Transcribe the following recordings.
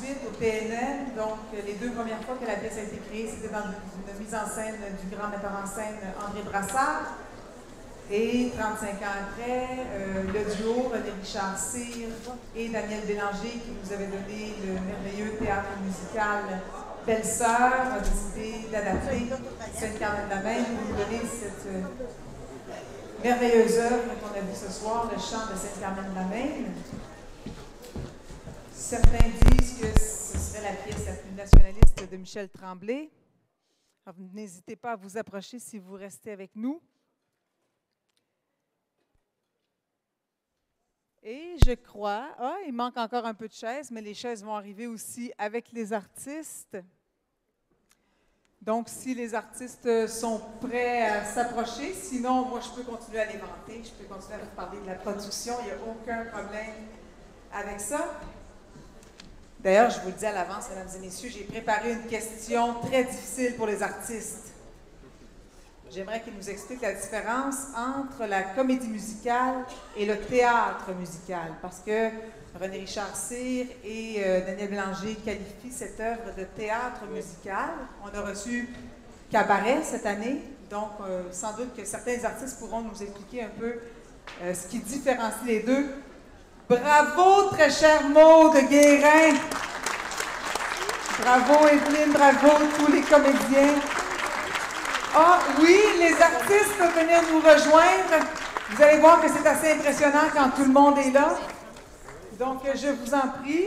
2018 au TNM. Donc, les 2 premières fois que la pièce a été créée, c'était dans une mise en scène du grand metteur en scène André Brassard. Et 35 ans après, le duo René Richard Cyr et Daniel Bélanger, qui nous avait donné le merveilleux théâtre musical Belle-Sœur, a décidé d'adapter Sainte-Carmen-de-la-Maine pour nous donner cette merveilleuse œuvre qu'on a vue ce soir, le chant de Sainte-Carmen-de-la-Maine. Certains disent que ce serait la pièce la plus nationaliste de Michel Tremblay. N'hésitez pas à vous approcher si vous restez avec nous. Et je crois, il manque encore un peu de chaises, mais les chaises vont arriver aussi avec les artistes. Donc, si les artistes sont prêts à s'approcher, sinon, moi, je peux continuer à les vanter, je peux continuer à vous parler de la production, il n'y a aucun problème avec ça. D'ailleurs, je vous le dis à l'avance, mesdames et messieurs, j'ai préparé une question très difficile pour les artistes. J'aimerais qu'ils nous expliquent la différence entre la comédie musicale et le théâtre musical, parce que René Richard Cyr et Daniel Bélanger qualifient cette œuvre de théâtre musical. On a reçu Cabaret cette année, donc sans doute que certains artistes pourront nous expliquer un peu ce qui différencie les deux. Bravo, très chère Maude Guérin! Bravo Evelyne, bravo tous les comédiens. Ah oui, les artistes peuvent venir nous rejoindre. Vous allez voir que c'est assez impressionnant quand tout le monde est là. Donc, je vous en prie.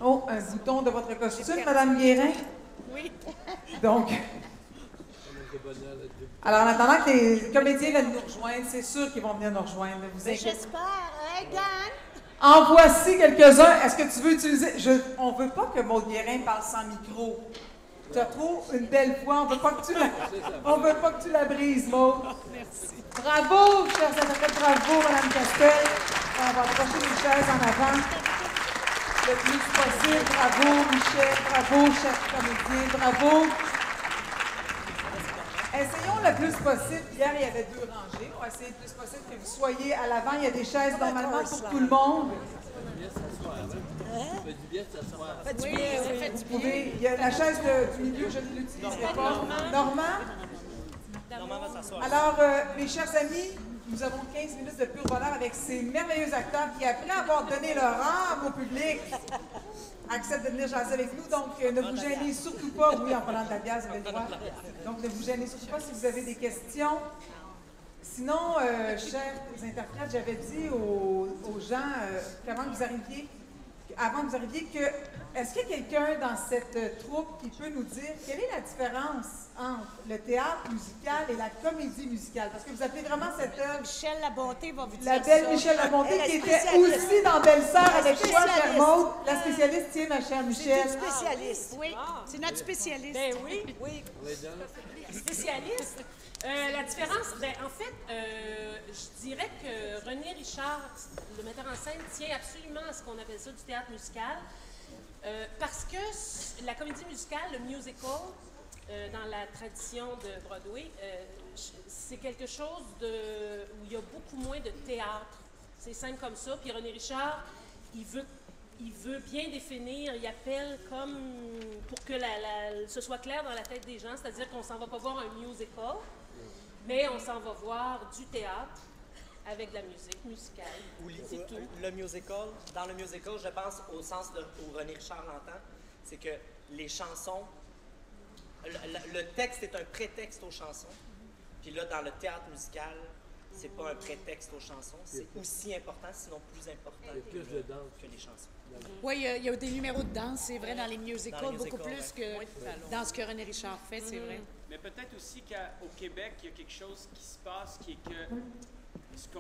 Oh, un bouton de votre costume, Madame Guérin. Oui. Donc, alors en attendant que les comédiens viennent nous rejoindre, c'est sûr qu'ils vont venir nous rejoindre. J'espère, hein, Gan? En voici quelques-uns. Est-ce que tu veux utiliser... On ne veut pas que Maude Guérin parle sans micro. Tu as trop une belle voix. On ne veut pas que tu la brises, Maude. Merci. Bravo, chers interprètes. Bravo, Mme Castel. On va approcher les chaises en avant. Le plus possible. Bravo, Michel. Bravo, chers comédiens. Bravo. Essayons le plus possible. Hier, il y avait 2 rangées. On va essayer le plus possible que vous soyez à l'avant. Il y a des chaises normalement pour tout le monde. Ça fait du bien de s'asseoir. Ça fait du bien, ça fait du bien. Il y a la chaise du milieu, je ne l'utiliserai pas. Normand? Normand va s'asseoir. Alors, mes chers amis, nous avons 15 minutes de pur bonheur avec ces merveilleux acteurs qui, après avoir donné leur âme au public, acceptent de venir jaser avec nous. Donc, ne vous gênez surtout pas. Oui, en parlant de la bière, vous avez le droit. Donc, ne vous gênez surtout pas si vous avez des questions. Sinon, chers interprètes, j'avais dit aux gens qu'avant que vous arriviez, que est-ce qu'il y a quelqu'un dans cette troupe qui peut nous dire quelle est la différence entre le théâtre musical et la comédie musicale? Parce que vous appelez vraiment cette œuvre... Michel Labonté va vous dire La belle ça. Michel Labonté Elle est qui était spécialiste. aussi dans Belle-Sœur avec toi, chère spécialiste. Maude. La spécialiste, tiens, ma chère C'est Michel. une spécialiste. Oui, c'est notre spécialiste. Ben oui. Oui. Spécialiste. La différence, en fait, je dirais que René Richard, le metteur en scène, tient absolument à ce qu'on appelle ça du théâtre musical, parce que la comédie musicale, le musical, dans la tradition de Broadway, c'est quelque chose où il y a beaucoup moins de théâtre. C'est simple comme ça. Puis René Richard, il veut bien définir, il appelle comme pour que ce soit clair dans la tête des gens, c'est-à-dire qu'on s'en va pas voir un musical, mais on s'en va voir du théâtre avec de la musique musicale. C'est tout. Le musical, dans le musical, je pense au sens où René Richard l'entend, c'est que les chansons, le texte est un prétexte aux chansons, puis là, dans le théâtre musical, c'est pas un prétexte aux chansons, c'est aussi important, sinon plus important que les chansons. Oui, il y a des numéros de danse, c'est vrai, dans les musicals, Dans les beaucoup musicals, plus que dans ce que René Richard fait, c'est vrai. Mais peut-être aussi qu'au Québec, il y a quelque chose qui se passe qui est que,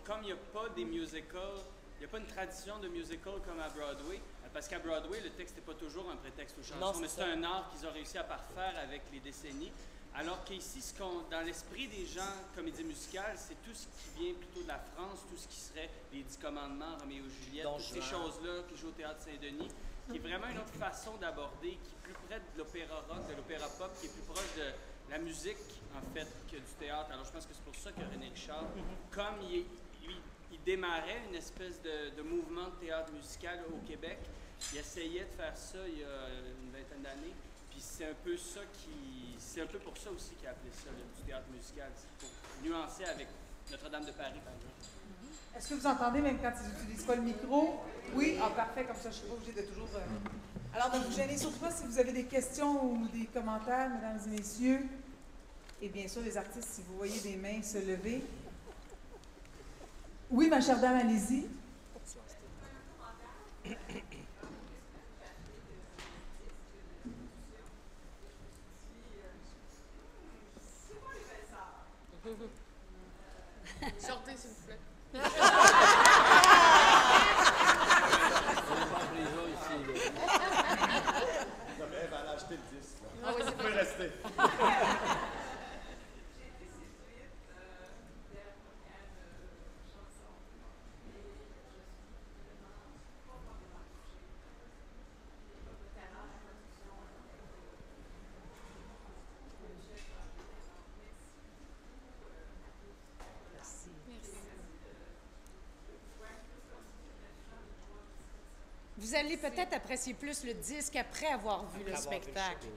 comme il n'y a pas des musicals, il n'y a pas une tradition de musical comme à Broadway, parce qu'à Broadway, le texte n'est pas toujours un prétexte aux chansons, mais c'est un art qu'ils ont réussi à parfaire avec les décennies. Alors qu'ici, dans l'esprit des gens, comédie musicale, c'est tout ce qui vient plutôt de la France, tout ce qui serait les 10 commandements, Roméo et Juliette, toutes ces choses-là qui jouent au Théâtre Saint-Denis, qui est vraiment une autre façon d'aborder, qui est plus près de l'opéra rock, de l'opéra pop, qui est plus proche de la musique, en fait, que du théâtre. Alors je pense que c'est pour ça que René Richard, comme il démarrait une espèce de mouvement de théâtre musical au Québec, il essayait de faire ça il y a une vingtaine d'années. Puis c'est un peu ça c'est un peu pour ça aussi qu'il a appelé ça du théâtre musical. C'est pour nuancer avec Notre-Dame de Paris, par exemple. Est-ce que vous entendez même quand ils n'utilisent pas le micro? Oui? Ah, parfait, comme ça, je ne suis pas obligée de toujours... Alors, ne vous gênez surtout pas si vous avez des questions ou des commentaires, mesdames et messieurs. Et bien sûr, les artistes, si vous voyez des mains se lever. Oui, ma chère dame, allez-y. Sortez, s'il vous plaît. Elle va aller acheter le disque. Ah oui, c'est Vous pouvez rester. Vous allez peut-être apprécier plus le disque après avoir vu le spectacle.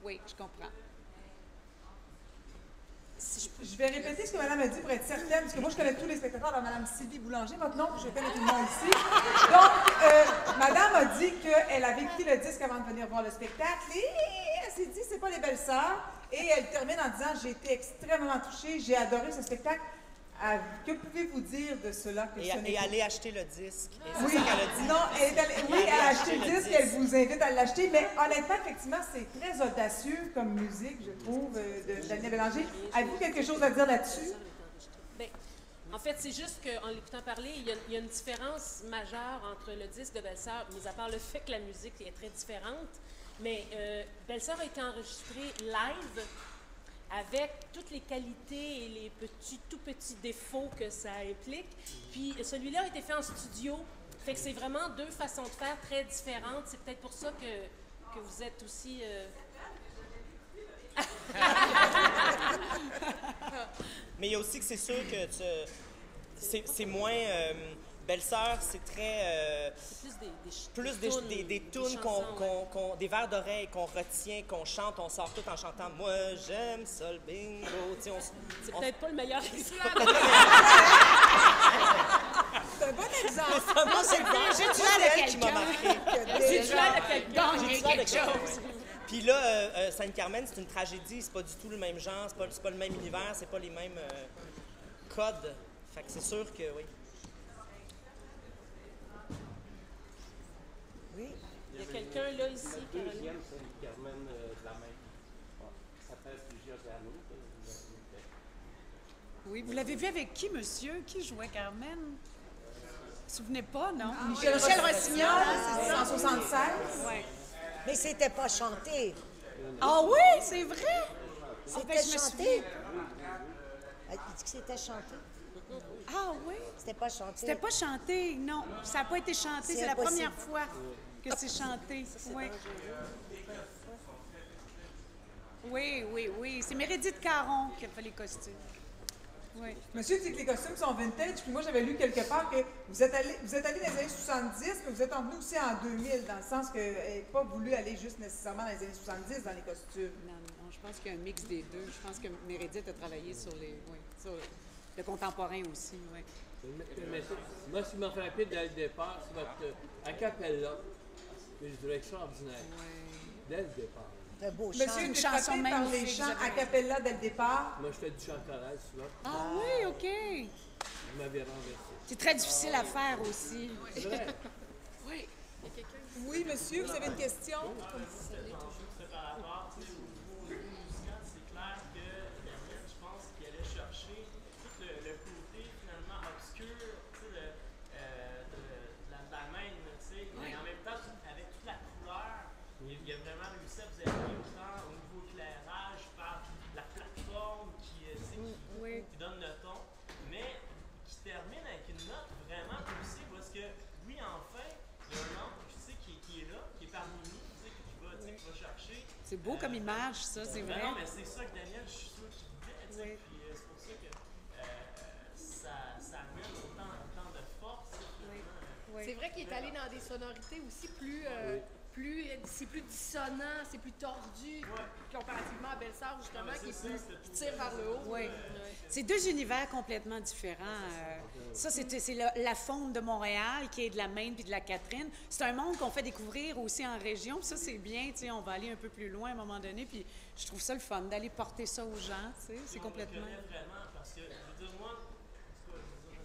Oui, je comprends. Je vais répéter ce que madame a dit pour être certaine, parce que moi, je connais tous les spectateurs. Alors, madame Sylvie Boulanger, votre nom, je connais tout le monde ici. Donc, madame a dit qu'elle avait écouté le disque avant de venir voir le spectacle et elle s'est dit, c'est pas les belles sœurs. Et elle termine en disant, j'ai été extrêmement touchée, j'ai adoré ce spectacle. Que pouvez-vous dire de cela? Que Et aller acheter le disque. Et c'est Oui, ça qu'elle a dit. non, elle a acheté le disque, elle vous invite à l'acheter, mais honnêtement, effectivement, c'est très audacieux comme musique, je trouve, de Daniel Bélanger. Avez-vous quelque chose à dire là-dessus? Bien, en fait, c'est juste qu'en l'écoutant parler, il y a une différence majeure entre le disque de Belle-Sœur, mis à part le fait que la musique est très différente. Mais Belle-Sœur a été enregistrée live avec toutes les qualités et les tout petits défauts que ça implique. Puis celui-là a été fait en studio. Fait que c'est vraiment deux façons de faire très différentes. C'est peut-être pour ça que vous êtes aussi... Mais il y a aussi que c'est sûr que c'est moins... Belle-Sœur, c'est très... C'est plus des tunes, des vers d'oreille qu'on retient, qu'on chante, on sort tout en chantant « Moi, j'aime ça le bingo ». C'est peut-être pas le meilleur exemple. C'est un bon exemple. Non, c'est J'ai tué avec elle qui m'a marqué. C'est tué avec quelqu'un. Gagné quelque chose. Puis là, Sainte-Carmen, c'est une tragédie, c'est pas du tout le même genre, c'est pas le même univers, c'est pas les mêmes codes. Fait que c'est sûr que oui. Oui. Il y a quelqu'un là ici. La deuxième, c'est Carmen de la main. Ça fait plusieurs années. Oui, vous l'avez vu avec qui, monsieur? Qui jouait Carmen? Vous ne souvenez pas, non? Michel Rossignol, c'est 176. Oui. Mais c'était pas chanté. Ah oui, c'est vrai? C'était je me chanté. Elle dit que c'était chanté. Ah oui? C'était pas chanté. C'était pas chanté, non. Ça n'a pas été chanté. C'est la impossible. première fois que c'est chanté. Oui. Oui. C'est Mérédith Caron qui a fait les costumes. Oui. Monsieur dit que les costumes sont vintage, puis moi j'avais lu quelque part que vous êtes allé dans les années 70, mais vous êtes envenu aussi en 2000, dans le sens qu'elle n'a pas voulu aller juste nécessairement dans les années 70 dans les costumes. Non, je pense qu'il y a un mix des deux. Je pense que Mérédith a travaillé sur sur le contemporain aussi, oui. Mais moi, ce qui m'a frappé dès le départ, c'est votre acapella. Mais je dirais extraordinaire. Dès le départ. C'est un beau chant. Monsieur, une une chanson chanson par les magnifique, chants vous avez a cappella dès le départ. Moi, je fais du chant choral souvent. Ah oui, OK. Vous m'avez renversé. C'est très difficile à faire aussi. C'est vrai. Oui. Il y a quelqu'un qui... Oui, monsieur, vous avez une question? C'est par rapport au musical, c'est clair que Daniel, je pense qu'il allait chercher tout le côté finalement obscur de la main, tu sais, mais en même temps, avec toute la couleur, il a vraiment réussi à vous aider autant au niveau éclairage par la plateforme qui donne le ton, mais qui termine avec une note vraiment poussée parce que, oui, enfin, il y a un ange, tu sais, qui est là, qui est parmi nous, tu sais, qui va chercher. C'est beau comme image, ça, c'est vrai. Non, mais c'est ça que Daniel, je suis sûr qu'il voulait, tu sais, puis c'est pour ça que C'est vrai qu'il est allé dans des sonorités aussi c'est plus dissonant, c'est plus tordu, comparativement à Belle-Sœur, justement, qui tire vers le haut. Oui. C'est deux univers complètement différents. Ça, c'est la faune de Montréal, qui est de la Maine puis de la Catherine. C'est un monde qu'on fait découvrir aussi en région. Puis ça, c'est bien. On va aller un peu plus loin à un moment donné. Puis je trouve ça le fun d'aller porter ça aux gens. C'est complètement... On le connaît vraiment parce que, je veux dire, moi,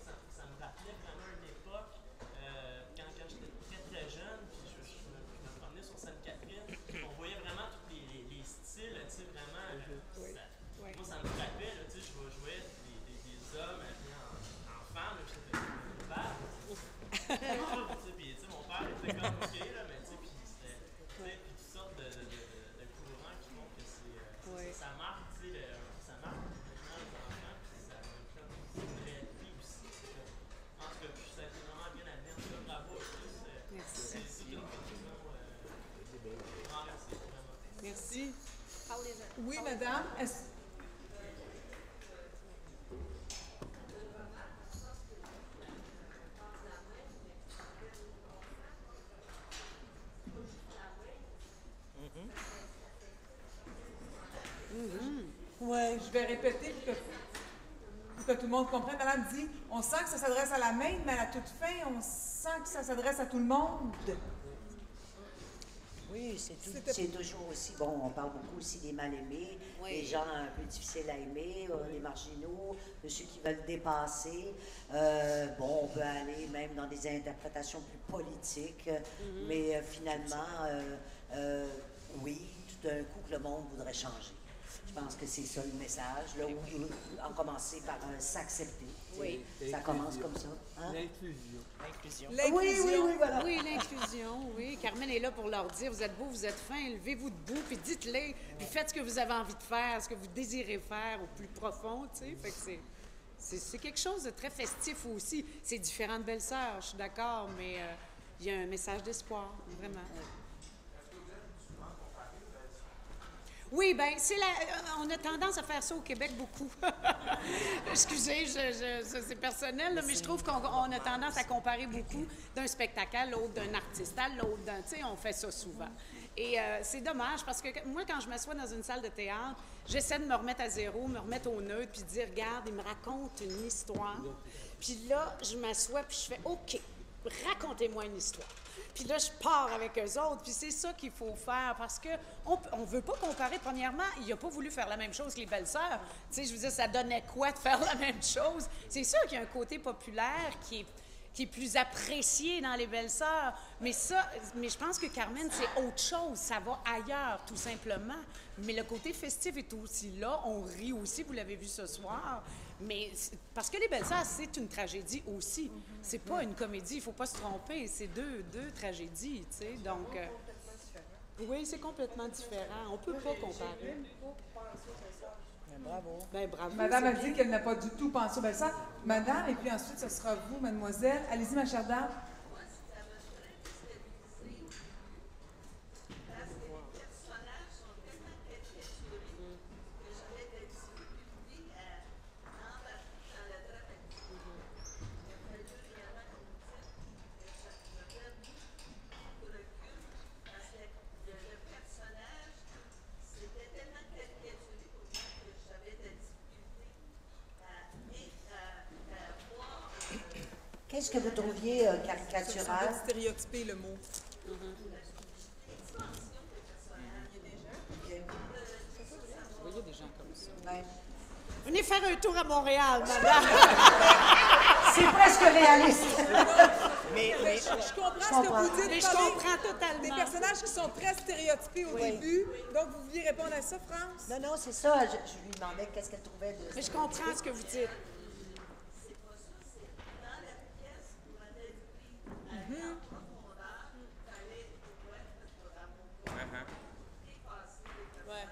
ça me rappelait vraiment une époque quand j'étais très jeune, puis je me promenais sur Sainte-Catherine, on voyait vraiment tous les styles, tu sais, vraiment. Moi, ça me frappait, là, tu sais, je voyais des hommes habillés en femmes, là, j'étais bad. Puis, tu sais, mon père était comme OK, là, mais tu sais, puis c'était, puis toutes sortes de courants qui font que ça marque, tu sais, ça marque maintenant les enfants, puis ça a comme une réalité aussi. En tout cas, ça a été vraiment bien amené. En tout cas, bravo à tous. C'est une conclusion. Grand merci, vraiment. Merci. Oui, madame. Ouais, je vais répéter pour que tout le monde comprenne. Madame dit, on sent que ça s'adresse à la main, mais à la toute fin, on sent que ça s'adresse à tout le monde. Oui, c'est toujours aussi, bon, on parle beaucoup aussi des mal-aimés, des gens un peu difficiles à aimer, les marginaux, de ceux qui veulent dépasser. Bon, on peut aller même dans des interprétations plus politiques, mais finalement, oui, tout d'un coup que le monde voudrait changer. Je pense que c'est ça le message, là, où en commencer par s'accepter. Oui. Ça commence comme ça. Hein? L'inclusion. Oui, voilà. Oui, l'inclusion, oui. Carmen est là pour leur dire, vous êtes beaux, vous êtes fins, levez-vous debout, puis dites-les, puis faites ce que vous avez envie de faire, ce que vous désirez faire au plus profond, tu sais. Fait que c'est quelque chose de très festif aussi. C'est différent de Belle-Sœur, je suis d'accord, mais il y a un message d'espoir, vraiment. Oui, bien, on a tendance à faire ça au Québec beaucoup. Excusez, c'est personnel, là, mais je trouve qu'on a tendance à comparer beaucoup d'un spectacle à l'autre, d'un artiste à l'autre. Tu sais, on fait ça souvent. Et c'est dommage parce que moi, quand je m'assois dans une salle de théâtre, j'essaie de me remettre à zéro, me remettre au neutre, puis dire, regarde, il me raconte une histoire. Puis là, je m'assois, puis je fais, OK, racontez-moi une histoire. Puis là, je pars avec eux autres. Puis c'est ça qu'il faut faire parce qu'on ne veut pas comparer. Premièrement, il n'a pas voulu faire la même chose que les Belles-Sœurs. Tu sais, je veux dire, ça donnait quoi de faire la même chose? C'est sûr qu'il y a un côté populaire qui est plus apprécié dans les Belles-Sœurs. Mais je pense que Carmen, c'est autre chose. Ça va ailleurs, tout simplement. Mais le côté festif est aussi là. On rit aussi, vous l'avez vu ce soir. Mais parce que les Belles-Sœurs, c'est une tragédie aussi. C'est pas une comédie, il faut pas se tromper. C'est deux tragédies, tu sais. Donc, oui, c'est complètement différent. On peut pas comparer. Bravo. Ben, bravo. Madame a dit qu'elle n'a pas du tout pensé aux Belles-Sœurs. Madame, et puis ensuite, ce sera vous, mademoiselle. Allez-y, ma chère dame. Qu'est-ce que vous trouviez caricatural? Stéréotyper le mot. Vous voyez des gens comme ça. Ouais. Venez faire un tour à Montréal, madame. C'est presque réaliste. Mais je comprends ce que vous dites. Mais je comprends totalement. Des personnages qui sont très stéréotypés au début. Donc, vous vouliez répondre à ça, France? Non, non, c'est ça. Je lui demandais qu'est-ce qu'elle trouvait de... Mais je comprends ce que vous dites.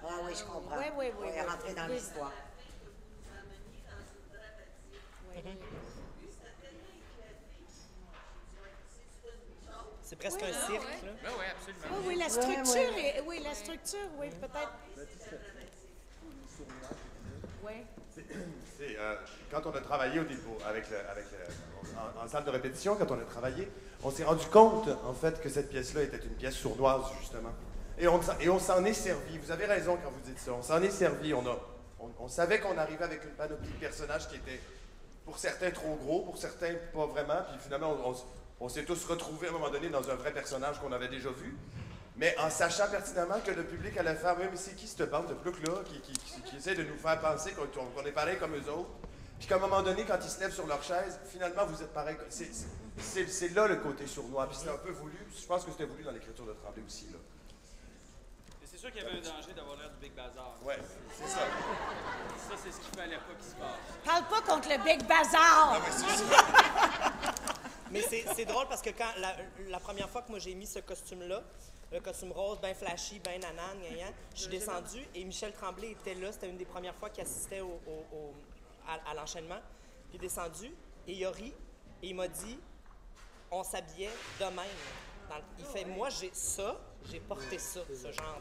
Ah oui, je comprends. Oui. Rentrer dans l'histoire. C'est presque un cirque, là. Oui, absolument. Oui, la structure, la structure, oui, peut-être. Oui. quand on a travaillé au début en salle de répétition, quand on a travaillé, on s'est rendu compte, en fait, que cette pièce-là était une pièce sournoise, justement. Et on s'en est servi. Vous avez raison quand vous dites ça. On s'en est servi. On savait qu'on arrivait avec une panoplie de personnages qui étaient, pour certains, trop gros, pour certains, pas vraiment. Puis finalement, on s'est tous retrouvés à un moment donné dans un vrai personnage qu'on avait déjà vu. Mais en sachant pertinemment que le public allait faire, mais c'est qui cette bande de ploucs-là qui essaie de nous faire penser qu'on est pareil comme eux autres? Puis qu'à un moment donné, quand ils se lèvent sur leur chaise, finalement, vous êtes pareil. C'est là le côté sournois. Puis c'était un peu voulu. Je pense que c'était voulu dans l'écriture de Tremblay aussi, là. C'est sûr qu'il y avait un danger d'avoir l'air du Big Bazar. Ouais, c'est ça. Ça, c'est ce qu'il fallait pas qu'il se passe. Parle pas contre le Big Bazar! Mais c'est drôle parce que quand la première fois que moi j'ai mis ce costume-là, le costume rose, bien flashy, bien nanan, je suis descendue et Michel Tremblay était là. C'était une des premières fois qu'il assistait à l'enchaînement. Puis il est descendu et il a ri et il m'a dit on s'habillait de même. Il fait moi j'ai porté ça, ce genre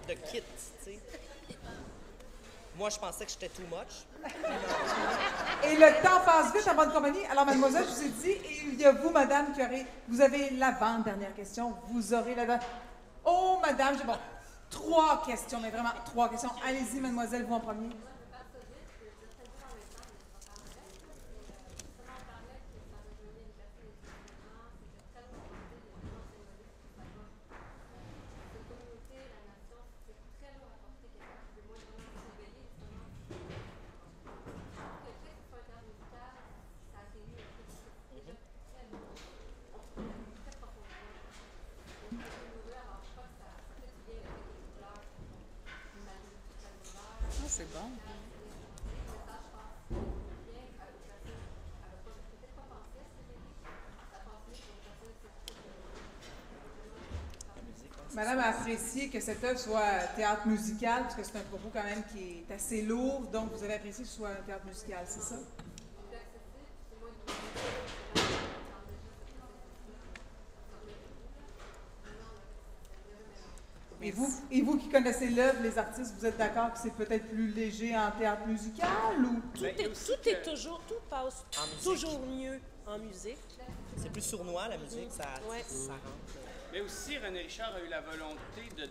de kit, tu sais. Moi, je pensais que j'étais too much. Et le temps passe vite en bonne compagnie. Alors, mademoiselle, je vous ai dit, et il y a vous, madame, vous avez l'avant-dernière question. Vous aurez la... Oh, madame, j'ai 3 questions, mais vraiment 3 questions. Allez-y, mademoiselle, vous en premier. C'est bon. Madame a apprécié que cette œuvre soit théâtre musical, parce que c'est un propos quand même qui est assez lourd, donc vous avez apprécié que ce soit un théâtre musical, c'est ça? Et vous qui connaissez l'œuvre, les artistes, vous êtes d'accord que c'est peut-être plus léger en théâtre musical ou? Tout passe toujours mieux en musique. C'est plus sournois, la musique, ça rentre. Mais aussi, René Richard a eu la volonté de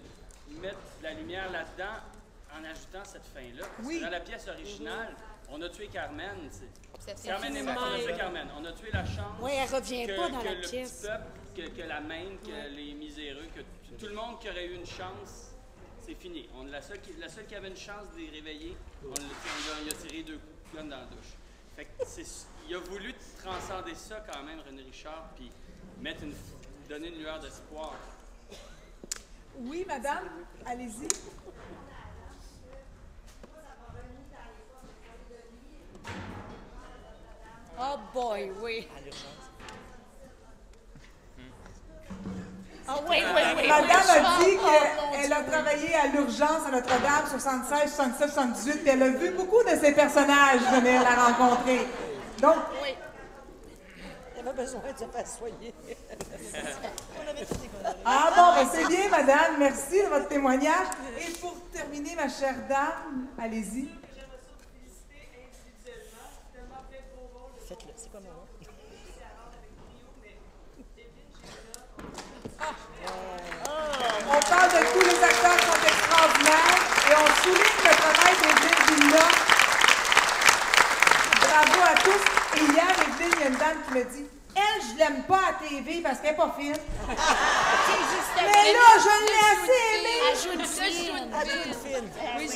mettre de la lumière là-dedans en ajoutant cette fin-là. Oui. Dans la pièce originale, on a tué Carmen. Carmen est morte, on a tué Carmen. On a tué la chance. Oui, elle revient pas dans la pièce. Que le petit peuple, que la main, que les miséreux, que tout le monde qui aurait eu une chance, c'est fini. La seule qui avait une chance de les réveiller, on a tiré 2 coups dans la douche. Fait que il a voulu transcender ça quand même, René Richard, puis donner une lueur d'espoir. Oui, madame, allez-y. Oh boy, oui. À l'urgence. Ah oui. Madame a dit qu'elle a travaillé à l'urgence à Notre-Dame, 76, 77, 78, puis elle a vu beaucoup de ces personnages venir la rencontrer. Donc, oui. Elle avait besoin de se faire soigner. On avait tout déconné. Ah bon, ben c'est bien, madame. Merci de votre témoignage. Et pour terminer, ma chère dame, allez-y. J'aimerais ça vous féliciter individuellement. Tellement plein de beaux rôles. Faites-le, c'est quoi mon nom? On parle de tous les acteurs qui sont extraordinaires et on souligne le travail d'Evelyne Villa. Bravo à tous. Et hier, Evelyne, il y a une dame qui me dit elle, je l'aime pas à TV parce qu'elle n'est pas fine. Mais là, je l'ai assez aimée. Ajoute fine. Oui,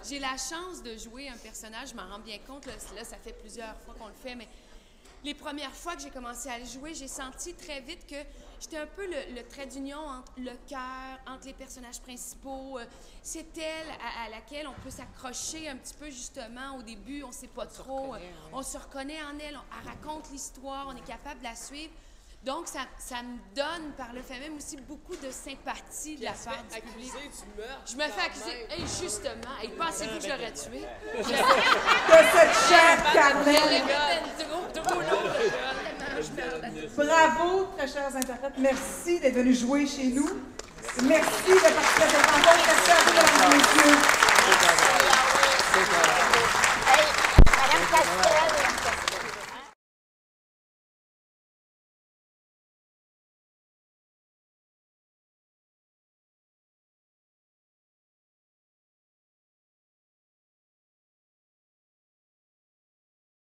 j'ai la chance de jouer un personnage. Je m'en rends bien compte. Là, ça fait plusieurs fois qu'on le fait, mais les premières fois que j'ai commencé à le jouer, j'ai senti très vite que j'étais un peu le trait d'union entre le cœur, entre les personnages principaux. C'est elle à laquelle on peut s'accrocher un petit peu, justement. Au début, on ne sait pas trop. On se reconnaît en elle. Elle raconte l'histoire. On est capable de la suivre. Donc, ça me donne, par le fait même, aussi beaucoup de sympathie de la part du public. Je me fais accuser injustement. Et pensez-vous que je l'aurais tué? De cette chère Carmen. Bravo, très chers interprètes. Merci d'être venus jouer chez nous. Merci de participer à cette rencontre. Merci à vous.